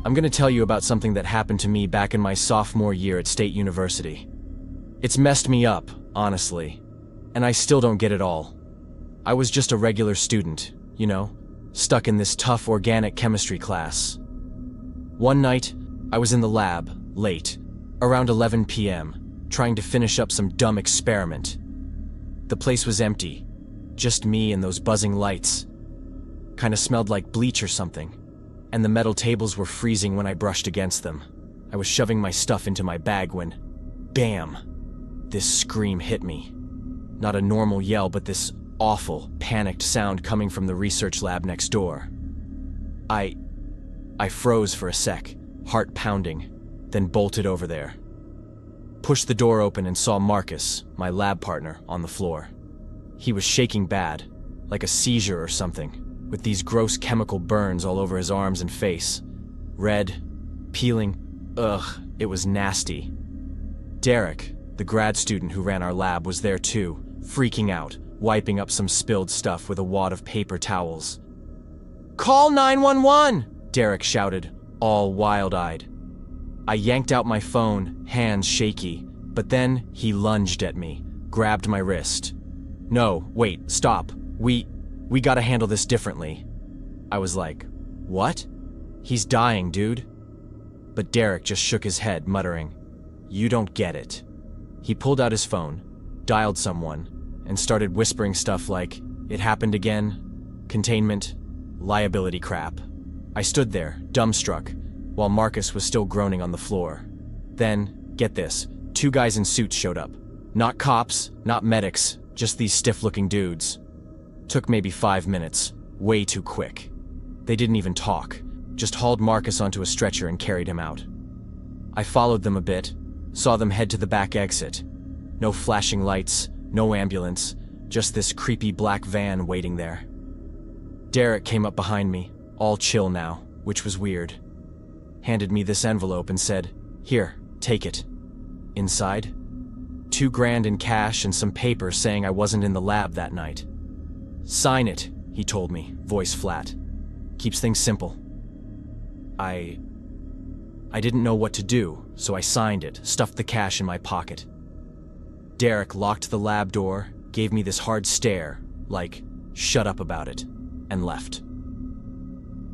I'm gonna tell you about something that happened to me back in my sophomore year at State University. It's messed me up, honestly, and I still don't get it all. I was just a regular student, you know, stuck in this tough organic chemistry class. One night, I was in the lab, late, around 11 p.m., trying to finish up some dumb experiment. The place was empty, just me and those buzzing lights. Kinda smelled like bleach or something, and the metal tables were freezing when I brushed against them. I was shoving my stuff into my bag when, bam, this scream hit me. Not a normal yell, but this awful, panicked sound coming from the research lab next door. I froze for a sec, heart pounding, then bolted over there. Pushed the door open and saw Marcus, my lab partner, on the floor. He was shaking bad, like a seizure or something, with these gross chemical burns all over his arms and face. Red, peeling, ugh, it was nasty. Derek, the grad student who ran our lab, was there too, freaking out, wiping up some spilled stuff with a wad of paper towels. "Call 911!" Derek shouted, all wild-eyed. I yanked out my phone, hands shaky, but then he lunged at me, grabbed my wrist. "No, wait, stop. We gotta handle this differently." I was like, "What?" "He's dying, dude." But Derek just shook his head, muttering, "You don't get it." He pulled out his phone, dialed someone, and started whispering stuff like, "It happened again, containment, liability crap." I stood there, dumbstruck, while Marcus was still groaning on the floor. Then, get this, 2 guys in suits showed up. Not cops, not medics, just these stiff-looking dudes. Took maybe 5 minutes, way too quick. They didn't even talk, just hauled Marcus onto a stretcher and carried him out. I followed them a bit, saw them head to the back exit. No flashing lights, no ambulance, just this creepy black van waiting there. Derek came up behind me, all chill now, which was weird. Handed me this envelope and said, "Here, take it." Inside, $2,000 in cash and some paper saying I wasn't in the lab that night. "Sign it," he told me, voice flat. Keeps things simple. I didn't know what to do, so I signed it, stuffed the cash in my pocket. Derek locked the lab door, gave me this hard stare, like, "Shut up about it," and left.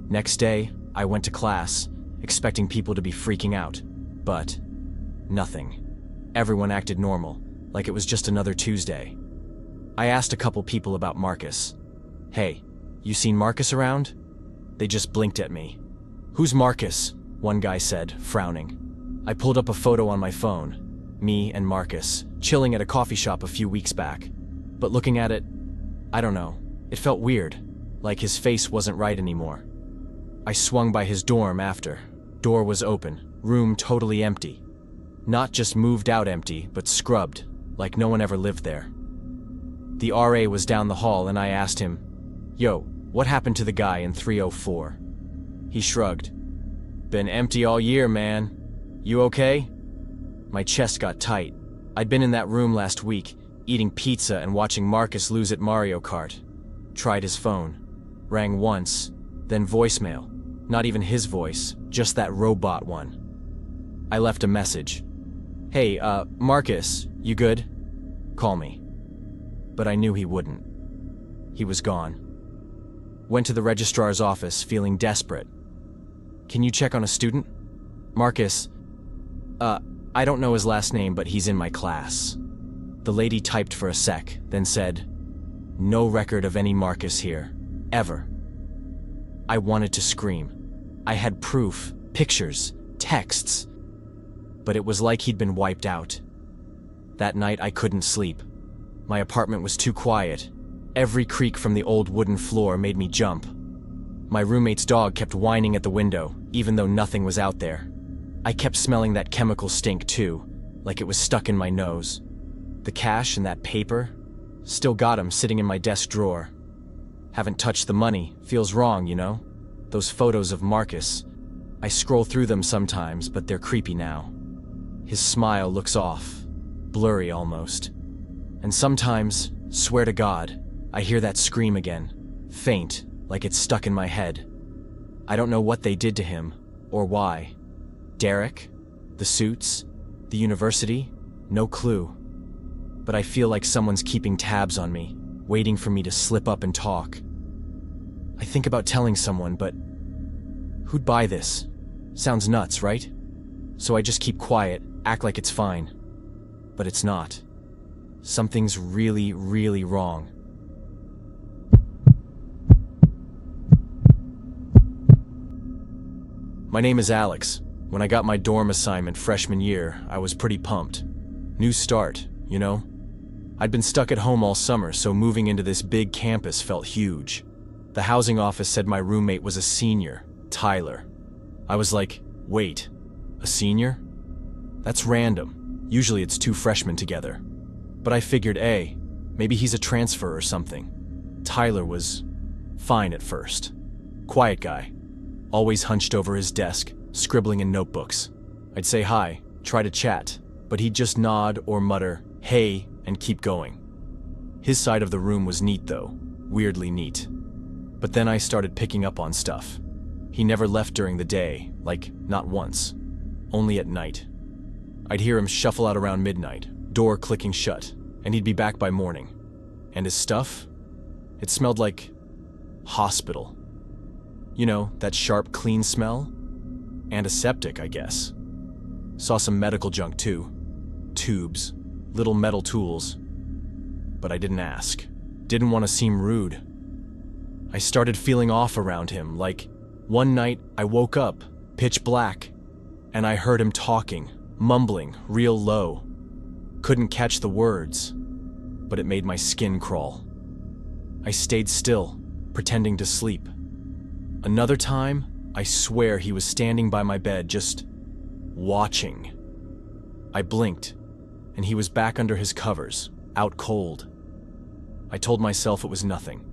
Next day, I went to class, expecting people to be freaking out, but nothing. Everyone acted normal, like it was just another Tuesday. I asked a couple people about Marcus. "Hey, you seen Marcus around?" They just blinked at me. "Who's Marcus?" one guy said, frowning. I pulled up a photo on my phone, me and Marcus, chilling at a coffee shop a few weeks back. But looking at it, I don't know, it felt weird, like his face wasn't right anymore. I swung by his dorm after. Door was open, room totally empty. Not just moved out empty, but scrubbed, like no one ever lived there. The RA was down the hall and I asked him, "Yo, what happened to the guy in 304? He shrugged. "Been empty all year, man. You okay?" My chest got tight. I'd been in that room last week, eating pizza and watching Marcus lose at Mario Kart. Tried his phone. Rang once, then voicemail. Not even his voice, just that robot one. I left a message. "Hey, Marcus, you good? Call me." But I knew he wouldn't. He was gone. Went to the registrar's office, feeling desperate. "Can you check on a student? Marcus, I don't know his last name, but he's in my class." The lady typed for a sec, then said, "No record of any Marcus here. Ever." I wanted to scream. I had proof, pictures, texts. But it was like he'd been wiped out. That night I couldn't sleep. My apartment was too quiet. Every creak from the old wooden floor made me jump. My roommate's dog kept whining at the window, even though nothing was out there. I kept smelling that chemical stink too, like it was stuck in my nose. The cash and that paper, still got 'em sitting in my desk drawer. Haven't touched the money, feels wrong, you know? Those photos of Marcus. I scroll through them sometimes, but they're creepy now. His smile looks off, blurry almost. And sometimes, swear to God, I hear that scream again, faint, like it's stuck in my head. I don't know what they did to him, or why. Derek? The suits? The university? No clue. But I feel like someone's keeping tabs on me, waiting for me to slip up and talk. I think about telling someone, but who'd buy this? Sounds nuts, right? So I just keep quiet, act like it's fine. But it's not. Something's really, really wrong. My name is Alex. When I got my dorm assignment freshman year, I was pretty pumped. New start, you know? I'd been stuck at home all summer, so moving into this big campus felt huge. The housing office said my roommate was a senior, Tyler. I was like, wait, a senior? That's random. Usually it's two freshmen together. But I figured, maybe he's a transfer or something. Tyler was fine at first. Quiet guy. Always hunched over his desk, scribbling in notebooks. I'd say hi, try to chat, but he'd just nod or mutter, hey, and keep going. His side of the room was neat though, weirdly neat. But then I started picking up on stuff. He never left during the day, like not once, only at night. I'd hear him shuffle out around midnight, door clicking shut, and he'd be back by morning. And his stuff? It smelled like hospital. You know, that sharp, clean smell? Antiseptic, I guess. Saw some medical junk too. Tubes, little metal tools. But I didn't ask. Didn't want to seem rude. I started feeling off around him, like one night I woke up, pitch black, and I heard him talking, mumbling, real low. Couldn't catch the words, but it made my skin crawl. I stayed still, pretending to sleep. Another time, I swear he was standing by my bed, just watching. I blinked, and he was back under his covers, out cold. I told myself it was nothing.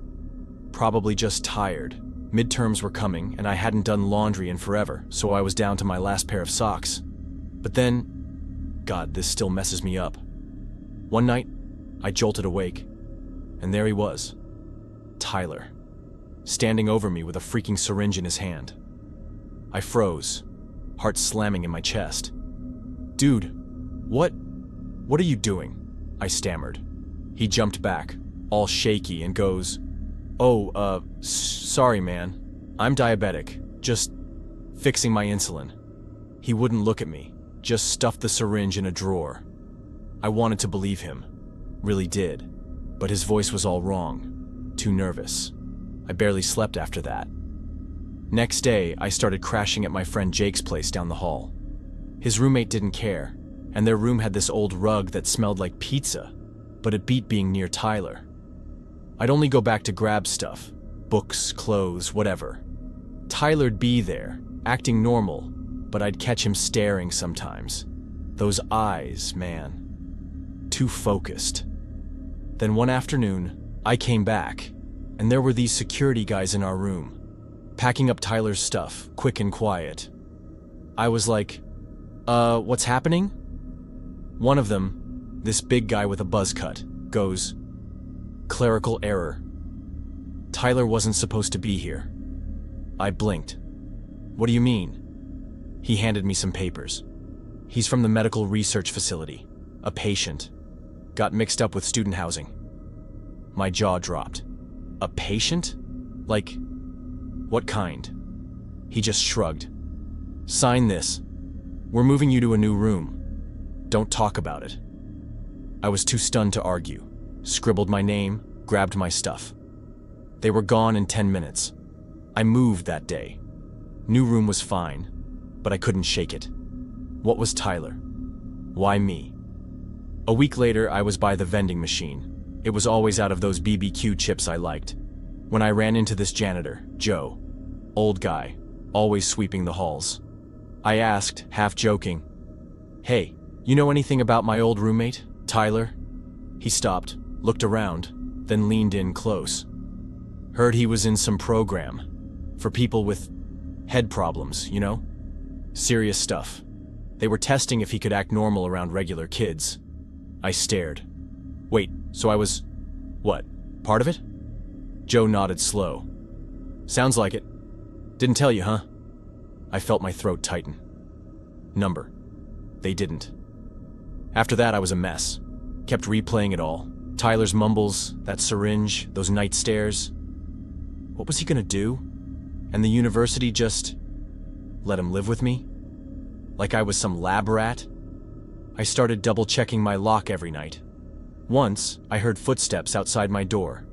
Probably just tired. Midterms were coming, and I hadn't done laundry in forever, so I was down to my last pair of socks. But then, God, this still messes me up. One night, I jolted awake, and there he was, Tyler, standing over me with a freaking syringe in his hand. I froze, heart slamming in my chest. Dude, what are you doing? I stammered. He jumped back, all shaky, and goes, sorry man, I'm diabetic, just fixing my insulin. He wouldn't look at me, just stuffed the syringe in a drawer. I wanted to believe him, really did, but his voice was all wrong, too nervous. I barely slept after that. Next day, I started crashing at my friend Jake's place down the hall. His roommate didn't care, and their room had this old rug that smelled like pizza, but it beat being near Tyler. I'd only go back to grab stuff, books, clothes, whatever. Tyler'd be there, acting normal, but I'd catch him staring sometimes. Those eyes, man. Too focused. Then one afternoon, I came back, and there were these security guys in our room, packing up Tyler's stuff, quick and quiet. I was like, what's happening? One of them, this big guy with a buzz cut, goes, clerical error. Tyler wasn't supposed to be here. I blinked. What do you mean? He handed me some papers. He's from the medical research facility, a patient. Got mixed up with student housing. My jaw dropped. A patient? Like, what kind? He just shrugged. Sign this. We're moving you to a new room. Don't talk about it. I was too stunned to argue. Scribbled my name, grabbed my stuff. They were gone in 10 minutes. I moved that day. New room was fine, but I couldn't shake it. What was Tyler? Why me? A week later, I was by the vending machine. It was always out of those BBQ chips I liked. When I ran into this janitor, Joe. Old guy, always sweeping the halls. I asked, half joking, "Hey, you know anything about my old roommate, Tyler?" He stopped, looked around, then leaned in close. Heard he was in some program. For people with head problems, you know? Serious stuff. They were testing if he could act normal around regular kids. I stared. Wait, so I was, what, part of it? Joe nodded slow. Sounds like it. Didn't tell you, huh? I felt my throat tighten. Number. They didn't. After that, I was a mess. Kept replaying it all. Tyler's mumbles, that syringe, those night stares. What was he gonna do? And the university just let him live with me? Like I was some lab rat? I started double-checking my lock every night. Once, I heard footsteps outside my door.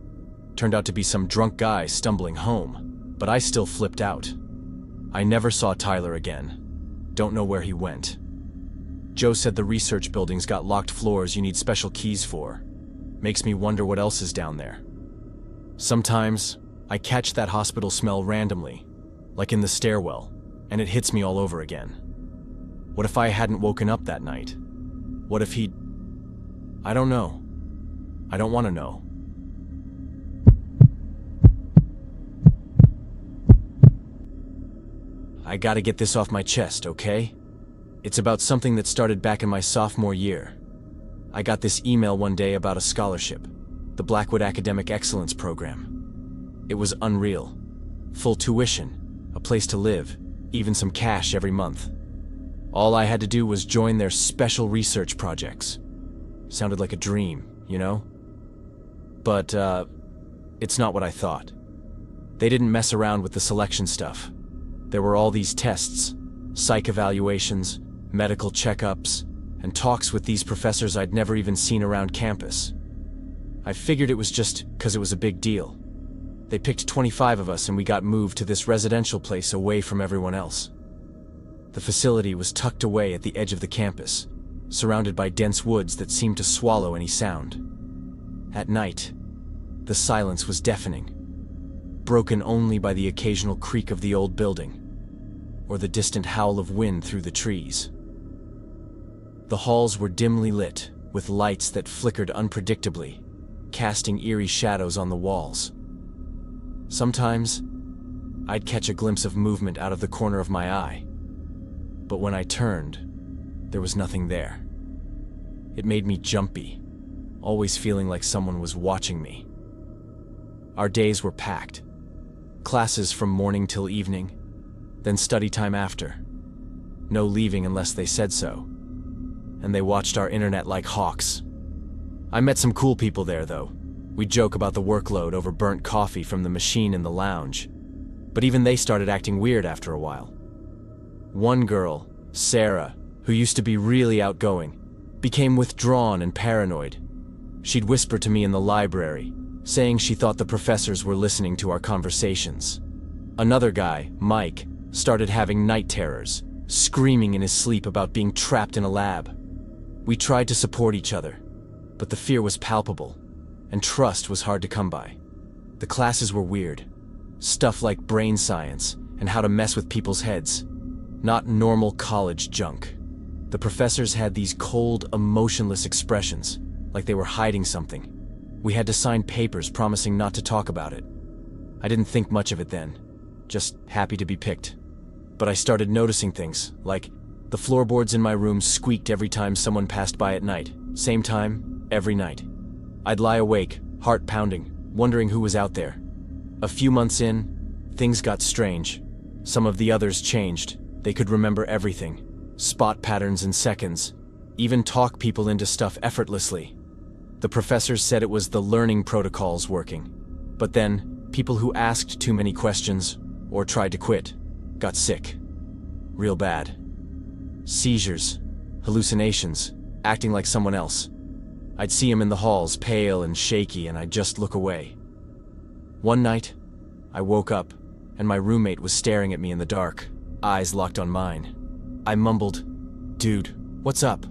Turned out to be some drunk guy stumbling home, but I still flipped out. I never saw Tyler again. Don't know where he went. Joe said the research building's got locked floors you need special keys for. Makes me wonder what else is down there. Sometimes, I catch that hospital smell randomly, like in the stairwell, and it hits me all over again. What if I hadn't woken up that night? What if he'd... I don't know. I don't want to know. I gotta get this off my chest, okay? It's about something that started back in my sophomore year. I got this email one day about a scholarship, the Blackwood Academic Excellence Program. It was unreal. Full tuition, a place to live, even some cash every month. All I had to do was join their special research projects. Sounded like a dream, you know? But, it's not what I thought. They didn't mess around with the selection stuff. There were all these tests, psych evaluations, medical checkups, and talks with these professors I'd never even seen around campus. I figured it was just because it was a big deal. They picked 25 of us and we got moved to this residential place away from everyone else. The facility was tucked away at the edge of the campus, surrounded by dense woods that seemed to swallow any sound. At night, the silence was deafening, broken only by the occasional creak of the old building, or the distant howl of wind through the trees. The halls were dimly lit, with lights that flickered unpredictably, casting eerie shadows on the walls. Sometimes, I'd catch a glimpse of movement out of the corner of my eye, but when I turned, there was nothing there. It made me jumpy, always feeling like someone was watching me. Our days were packed. Classes from morning till evening, then study time after. No leaving unless they said so. And they watched our internet like hawks. I met some cool people there, though. We'd joke about the workload over burnt coffee from the machine in the lounge. But even they started acting weird after a while. One girl, Sarah, who used to be really outgoing, became withdrawn and paranoid. She'd whisper to me in the library, saying she thought the professors were listening to our conversations. Another guy, Mike, started having night terrors, screaming in his sleep about being trapped in a lab. We tried to support each other, but the fear was palpable, and trust was hard to come by. The classes were weird. Stuff like brain science and how to mess with people's heads. Not normal college junk. The professors had these cold, emotionless expressions, like they were hiding something. We had to sign papers promising not to talk about it. I didn't think much of it then, just happy to be picked. But I started noticing things, like the floorboards in my room squeaked every time someone passed by at night. Same time, every night. I'd lie awake, heart pounding, wondering who was out there. A few months in, things got strange. Some of the others changed. They could remember everything, spot patterns in seconds, even talk people into stuff effortlessly. The professors said it was the learning protocols working. But then, people who asked too many questions, or tried to quit, got sick. Real bad. Seizures, hallucinations, acting like someone else. I'd see him in the halls, pale and shaky, and I'd just look away. One night, I woke up, and my roommate was staring at me in the dark, eyes locked on mine. I mumbled, "Dude, what's up?"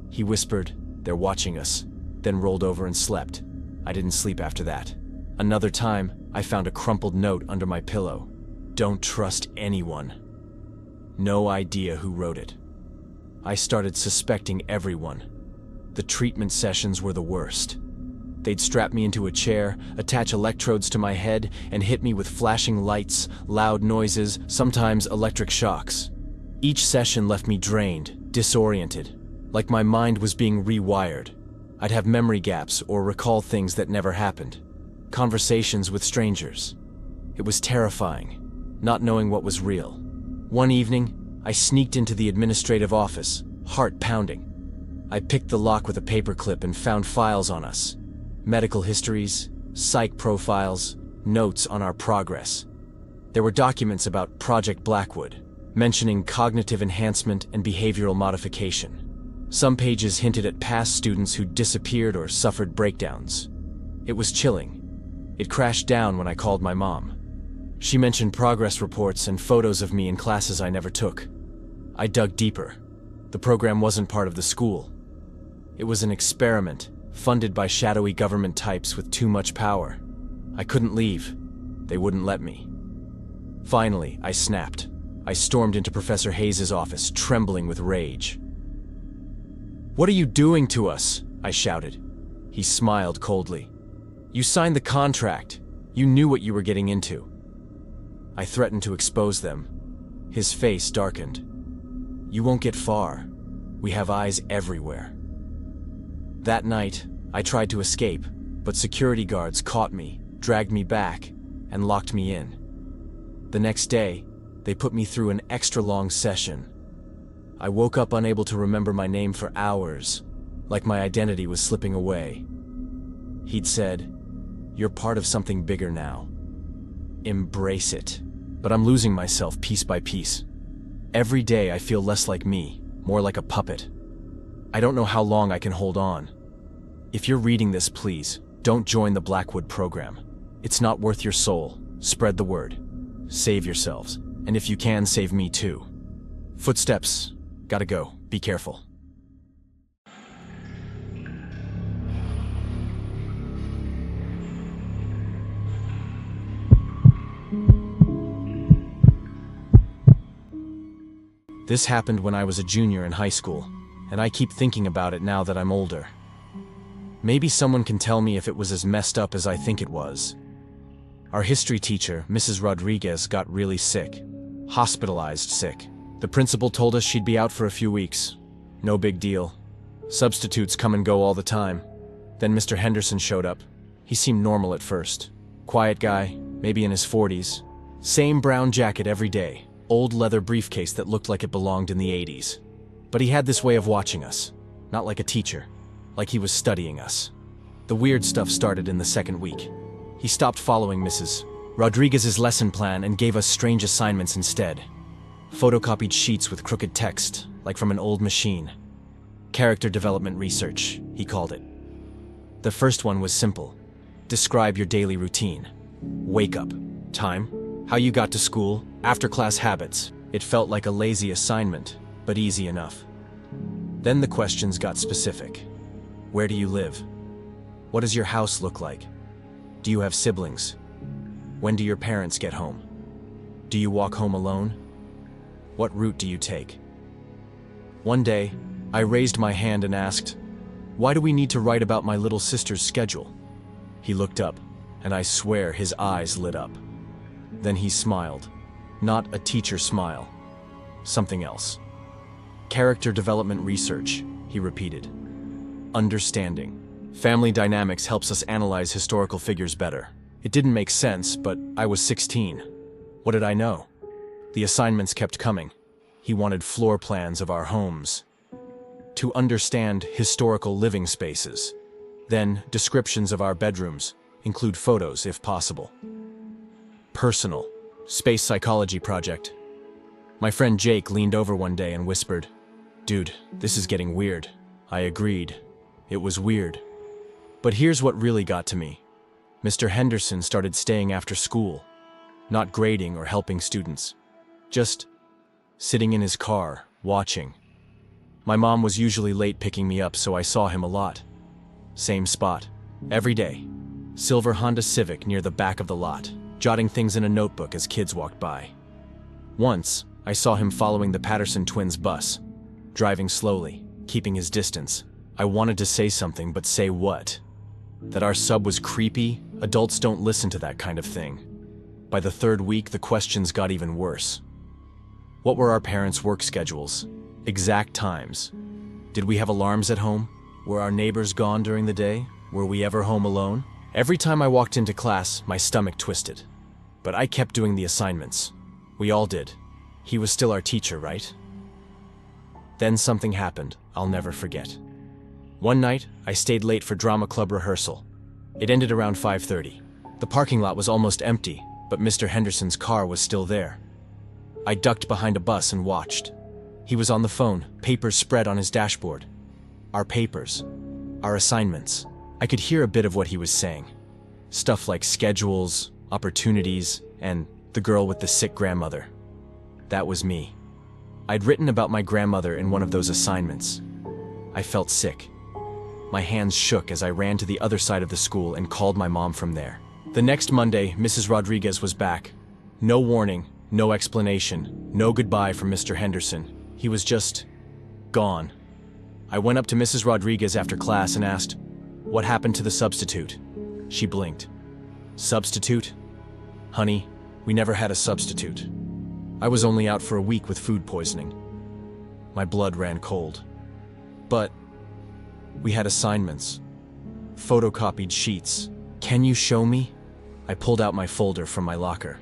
He whispered, "They're watching us," then rolled over and slept. I didn't sleep after that. Another time, I found a crumpled note under my pillow. "Don't trust anyone." No idea who wrote it. I started suspecting everyone. The treatment sessions were the worst. They'd strap me into a chair, attach electrodes to my head, and hit me with flashing lights, loud noises, sometimes electric shocks. Each session left me drained, disoriented, like my mind was being rewired. I'd have memory gaps or recall things that never happened. Conversations with strangers. It was terrifying, not knowing what was real. One evening, I sneaked into the administrative office, heart pounding. I picked the lock with a paperclip and found files on us. Medical histories, psych profiles, notes on our progress. There were documents about Project Blackwood, mentioning cognitive enhancement and behavioral modification. Some pages hinted at past students who disappeared or suffered breakdowns. It was chilling. It crashed down when I called my mom. She mentioned progress reports and photos of me in classes I never took. I dug deeper. The program wasn't part of the school. It was an experiment, funded by shadowy government types with too much power. I couldn't leave. They wouldn't let me. Finally, I snapped. I stormed into Professor Hayes's office, trembling with rage. "What are you doing to us?" I shouted. He smiled coldly. "You signed the contract. You knew what you were getting into." I threatened to expose them. His face darkened. "You won't get far. We have eyes everywhere." That night, I tried to escape, but security guards caught me, dragged me back, and locked me in. The next day, they put me through an extra-long session. I woke up unable to remember my name for hours, like my identity was slipping away. He'd said, "You're part of something bigger now. Embrace it." But I'm losing myself piece by piece. Every day I feel less like me, more like a puppet. I don't know how long I can hold on. If you're reading this, please, don't join the Blackwood program. It's not worth your soul. Spread the word. Save yourselves. And if you can, save me too. Footsteps. Gotta go. Be careful. This happened when I was a junior in high school, and I keep thinking about it now that I'm older. Maybe someone can tell me if it was as messed up as I think it was. Our history teacher, Mrs. Rodriguez, got really sick. Hospitalized sick. The principal told us she'd be out for a few weeks. No big deal. Substitutes come and go all the time. Then Mr. Henderson showed up. He seemed normal at first. Quiet guy, maybe in his 40s. Same brown jacket every day. Old leather briefcase that looked like it belonged in the 80s. But he had this way of watching us. Not like a teacher. Like he was studying us. The weird stuff started in the second week. He stopped following Mrs. Rodriguez's lesson plan and gave us strange assignments instead. Photocopied sheets with crooked text, like from an old machine. Character development research, he called it. The first one was simple. Describe your daily routine. Wake up. Time. How you got to school. After-class habits. It felt like a lazy assignment, but easy enough. Then the questions got specific. Where do you live? What does your house look like? Do you have siblings? When do your parents get home? Do you walk home alone? What route do you take? One day, I raised my hand and asked, "Why do we need to write about my little sister's schedule?" He looked up, and I swear his eyes lit up. Then he smiled. Not a teacher smile. Something else. Character development research, he repeated. Understanding. Family dynamics helps us analyze historical figures better. It didn't make sense, but I was 16. What did I know? The assignments kept coming. He wanted floor plans of our homes. To understand historical living spaces. Then, descriptions of our bedrooms. Include photos, if possible. Personal. Space psychology project. My friend Jake leaned over one day and whispered, "Dude, this is getting weird." I agreed. It was weird. But here's what really got to me. Mr. Henderson started staying after school. Not grading or helping students. Just sitting in his car, watching. My mom was usually late picking me up, so I saw him a lot. Same spot. Every day. Silver Honda Civic near the back of the lot, jotting things in a notebook as kids walked by. Once, I saw him following the Patterson twins' bus, driving slowly, keeping his distance. I wanted to say something, but say what? That our sub was creepy? Adults don't listen to that kind of thing. By the third week, the questions got even worse. What were our parents' work schedules? Exact times? Did we have alarms at home? Were our neighbors gone during the day? Were we ever home alone? Every time I walked into class, my stomach twisted. But I kept doing the assignments. We all did. He was still our teacher, right? Then something happened I'll never forget. One night, I stayed late for drama club rehearsal. It ended around 5:30. The parking lot was almost empty, but Mr. Henderson's car was still there. I ducked behind a bus and watched. He was on the phone, papers spread on his dashboard. Our papers. Our assignments. I could hear a bit of what he was saying. Stuff like schedules, opportunities, and the girl with the sick grandmother. That was me. I'd written about my grandmother in one of those assignments. I felt sick. My hands shook as I ran to the other side of the school and called my mom from there. The next Monday, Mrs. Rodriguez was back. No warning, no explanation, no goodbye from Mr. Henderson. He was just gone. I went up to Mrs. Rodriguez after class and asked, "What happened to the substitute?" She blinked. "Substitute? Honey, we never had a substitute. I was only out for a week with food poisoning." My blood ran cold. "But we had assignments. Photocopied sheets. Can you show me?" I pulled out my folder from my locker.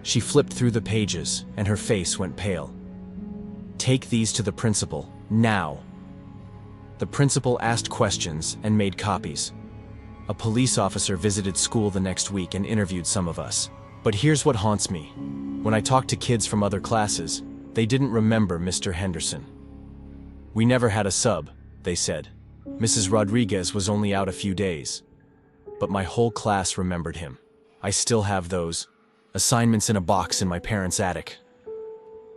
She flipped through the pages, and her face went pale. "Take these to the principal, now." The principal asked questions and made copies. A police officer visited school the next week and interviewed some of us. But here's what haunts me. When I talked to kids from other classes, they didn't remember Mr. Henderson. "We never had a sub," they said. "Mrs. Rodriguez was only out a few days." But my whole class remembered him. I still have those assignments in a box in my parents' attic.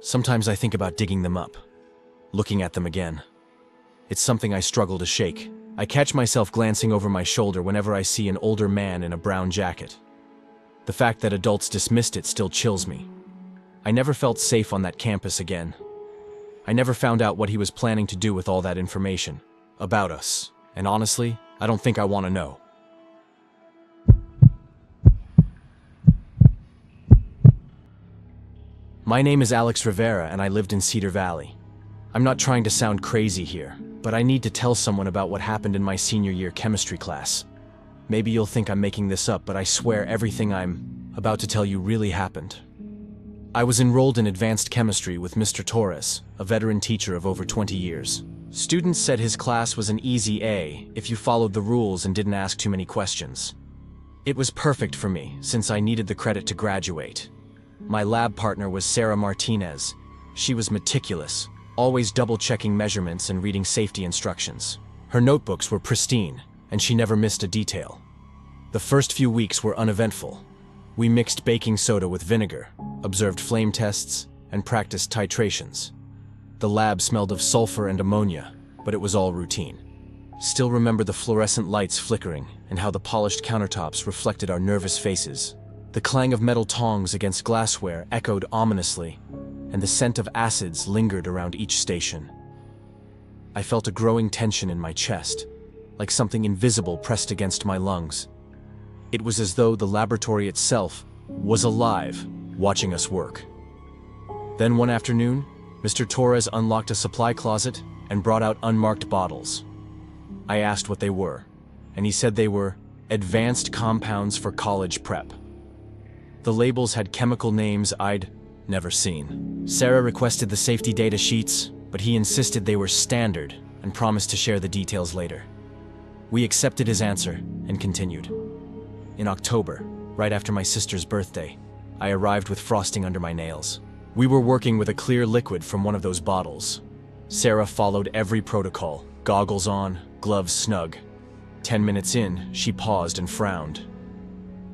Sometimes I think about digging them up, looking at them again. It's something I struggle to shake. I catch myself glancing over my shoulder whenever I see an older man in a brown jacket. The fact that adults dismissed it still chills me. I never felt safe on that campus again. I never found out what he was planning to do with all that information about us. And honestly, I don't think I want to know. My name is Alex Rivera and I lived in Cedar Valley. I'm not trying to sound crazy here, but I need to tell someone about what happened in my senior year chemistry class. Maybe you'll think I'm making this up, but I swear everything I'm about to tell you really happened. I was enrolled in advanced chemistry with Mr. Torres, a veteran teacher of over 20 years. Students said his class was an easy A if you followed the rules and didn't ask too many questions. It was perfect for me, since I needed the credit to graduate. My lab partner was Sarah Martinez. She was meticulous, always double-checking measurements and reading safety instructions. Her notebooks were pristine, and she never missed a detail. The first few weeks were uneventful. We mixed baking soda with vinegar, observed flame tests, and practiced titrations. The lab smelled of sulfur and ammonia, but it was all routine. Still remember the fluorescent lights flickering and how the polished countertops reflected our nervous faces. The clang of metal tongs against glassware echoed ominously, and the scent of acids lingered around each station. I felt a growing tension in my chest, like something invisible pressed against my lungs. It was as though the laboratory itself was alive, watching us work. Then one afternoon, Mr. Torres unlocked a supply closet and brought out unmarked bottles. I asked what they were, and he said they were advanced compounds for college prep. The labels had chemical names I'd never seen. Sarah requested the safety data sheets, but he insisted they were standard and promised to share the details later. We accepted his answer and continued. In October, right after my sister's birthday, I arrived with frosting under my nails. We were working with a clear liquid from one of those bottles. Sarah followed every protocol, goggles on, gloves snug. 10 minutes in, she paused and frowned.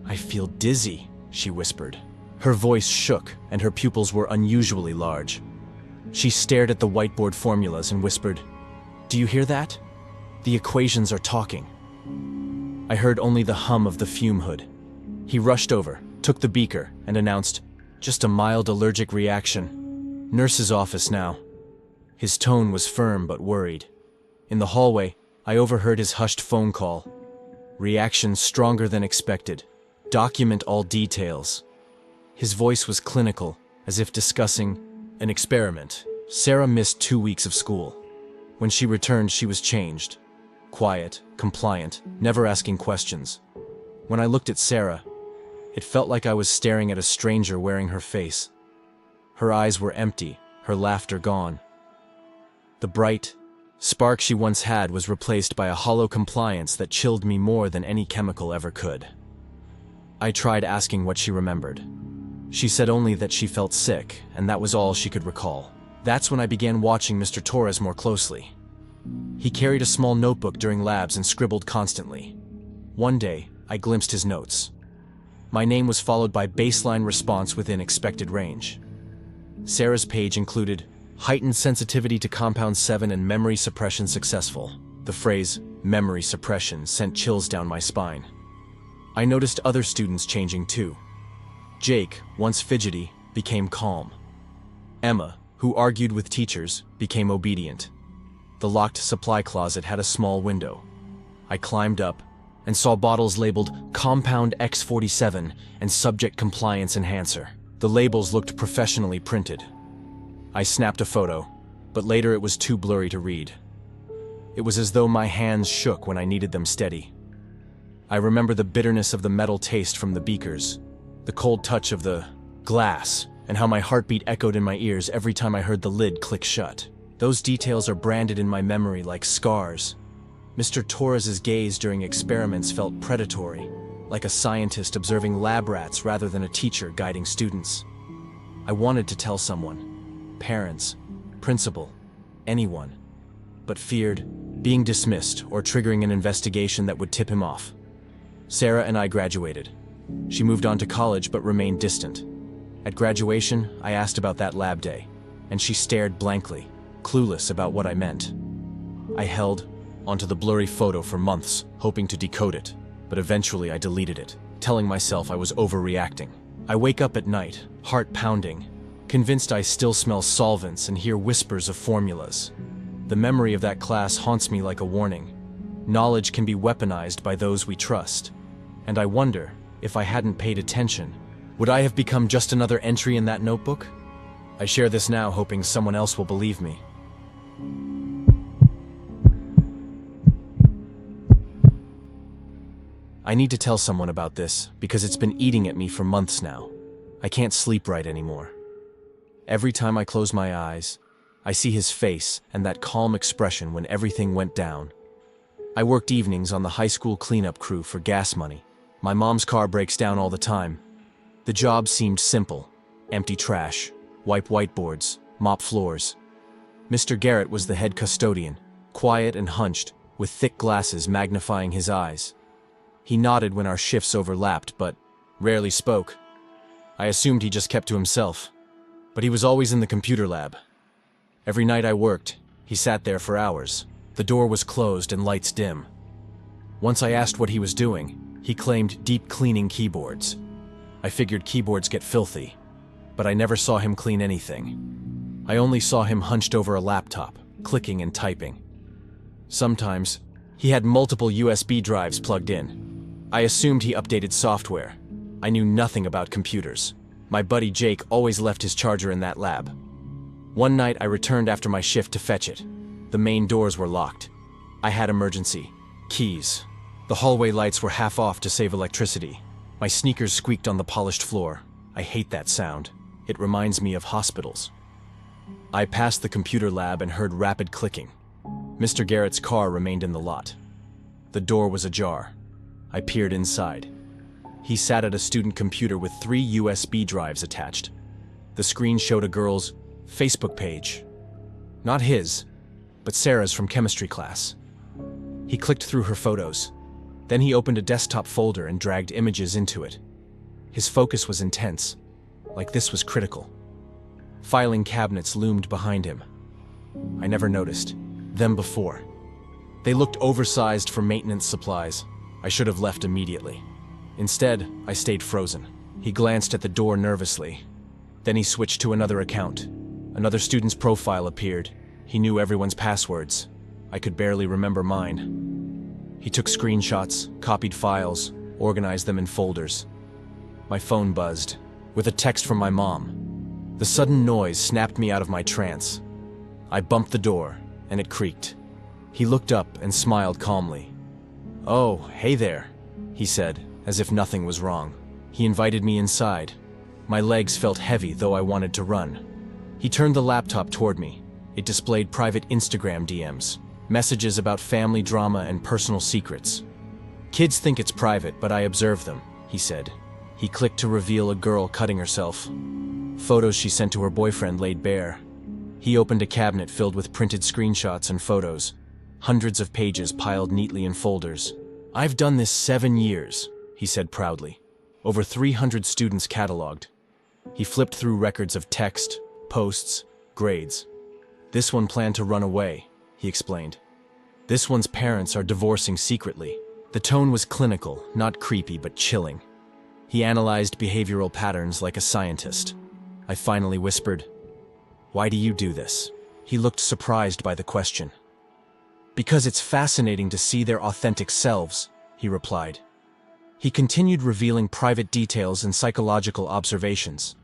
"I feel dizzy," she whispered. Her voice shook, and her pupils were unusually large. She stared at the whiteboard formulas and whispered, "Do you hear that? The equations are talking." I heard only the hum of the fume hood. He rushed over, took the beaker, and announced, "Just a mild allergic reaction. Nurse's office now." His tone was firm but worried. In the hallway, I overheard his hushed phone call. "Reaction stronger than expected. Document all details." His voice was clinical, as if discussing an experiment. Sarah missed 2 weeks of school. When she returned, she was changed. Quiet, compliant, never asking questions. When I looked at Sarah, it felt like I was staring at a stranger wearing her face. Her eyes were empty, her laughter gone. The bright spark she once had was replaced by a hollow compliance that chilled me more than any chemical ever could. I tried asking what she remembered. She said only that she felt sick, and that was all she could recall. That's when I began watching Mr. Torres more closely. He carried a small notebook during labs and scribbled constantly. One day, I glimpsed his notes. My name was followed by baseline response within expected range. Sarah's page included heightened sensitivity to compound 7 and memory suppression successful. The phrase, memory suppression, sent chills down my spine. I noticed other students changing too. Jake, once fidgety, became calm. Emma, who argued with teachers, became obedient. The locked supply closet had a small window. I climbed up and saw bottles labeled Compound X47 and Subject Compliance Enhancer. The labels looked professionally printed. I snapped a photo, but later it was too blurry to read. It was as though my hands shook when I needed them steady. I remember the bitterness of the metal taste from the beakers, the cold touch of the glass, and how my heartbeat echoed in my ears every time I heard the lid click shut. Those details are branded in my memory like scars. Mr. Torres's gaze during experiments felt predatory, like a scientist observing lab rats rather than a teacher guiding students. I wanted to tell someone, parents, principal, anyone, but feared being dismissed or triggering an investigation that would tip him off. Sarah and I graduated. She moved on to college but remained distant. At graduation, I asked about that lab day, and she stared blankly, clueless about what I meant. I held onto the blurry photo for months, hoping to decode it, but eventually I deleted it, telling myself I was overreacting. I wake up at night, heart pounding, convinced I still smell solvents and hear whispers of formulas. The memory of that class haunts me like a warning. Knowledge can be weaponized by those we trust, and I wonder, if I hadn't paid attention, would I have become just another entry in that notebook? I share this now hoping someone else will believe me. I need to tell someone about this because it's been eating at me for months now. I can't sleep right anymore. Every time I close my eyes, I see his face and that calm expression when everything went down. I worked evenings on the high school cleanup crew for gas money. My mom's car breaks down all the time. The job seemed simple. Empty trash, wipe whiteboards, mop floors. Mr. Garrett was the head custodian, quiet and hunched, with thick glasses magnifying his eyes. He nodded when our shifts overlapped, but rarely spoke. I assumed he just kept to himself. But he was always in the computer lab. Every night I worked, he sat there for hours. The door was closed and lights dim. Once I asked what he was doing, he claimed deep cleaning keyboards. I figured keyboards get filthy, but I never saw him clean anything. I only saw him hunched over a laptop, clicking and typing. Sometimes, he had multiple USB drives plugged in. I assumed he updated software. I knew nothing about computers. My buddy Jake always left his charger in that lab. One night I returned after my shift to fetch it. The main doors were locked. I had emergency keys. The hallway lights were half off to save electricity. My sneakers squeaked on the polished floor. I hate that sound. It reminds me of hospitals. I passed the computer lab and heard rapid clicking. Mr. Garrett's car remained in the lot. The door was ajar. I peered inside. He sat at a student computer with 3 USB drives attached. The screen showed a girl's Facebook page. Not his, but Sarah's from chemistry class. He clicked through her photos. Then he opened a desktop folder and dragged images into it. His focus was intense, like this was critical. Filing cabinets loomed behind him. I never noticed them before. They looked oversized for maintenance supplies. I should have left immediately. Instead, I stayed frozen. He glanced at the door nervously. Then he switched to another account. Another student's profile appeared. He knew everyone's passwords. I could barely remember mine. He took screenshots, copied files, organized them in folders. My phone buzzed, with a text from my mom. The sudden noise snapped me out of my trance. I bumped the door, and it creaked. He looked up and smiled calmly. "Oh, hey there," he said, as if nothing was wrong. He invited me inside. My legs felt heavy, though I wanted to run. He turned the laptop toward me. It displayed private Instagram DMs, messages about family drama and personal secrets. Kids think it's private, but I observe them, he said. He clicked to reveal a girl cutting herself. Photos she sent to her boyfriend laid bare. He opened a cabinet filled with printed screenshots and photos, hundreds of pages piled neatly in folders. "I've done this 7 years," he said proudly. Over 300 students cataloged. He flipped through records of text, posts, grades. "This one planned to run away," he explained. "This one's parents are divorcing secretly." The tone was clinical, not creepy but chilling. He analyzed behavioral patterns like a scientist. I finally whispered, "Why do you do this?" He looked surprised by the question. "Because it's fascinating to see their authentic selves," he replied. He continued revealing private details and psychological observations.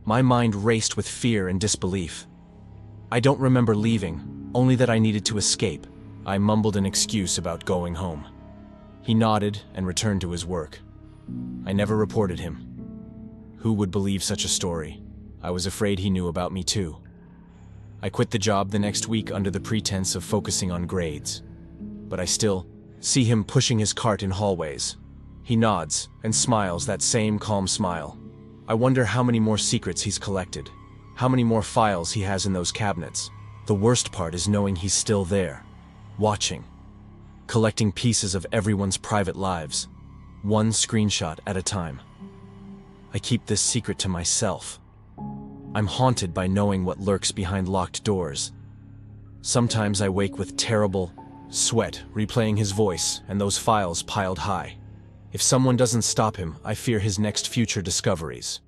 My mind raced with fear and disbelief. I don't remember leaving, only that I needed to escape. I mumbled an excuse about going home. He nodded and returned to his work. I never reported him. Who would believe such a story? I was afraid he knew about me too. I quit the job the next week under the pretense of focusing on grades. But I still see him pushing his cart in hallways. He nods and smiles that same calm smile. I wonder how many more secrets he's collected, how many more files he has in those cabinets. The worst part is knowing he's still there, watching, collecting pieces of everyone's private lives, one screenshot at a time. I keep this secret to myself. I'm haunted by knowing what lurks behind locked doors. Sometimes I wake with terrible sweat, replaying his voice and those files piled high. If someone doesn't stop him, I fear his next future discoveries.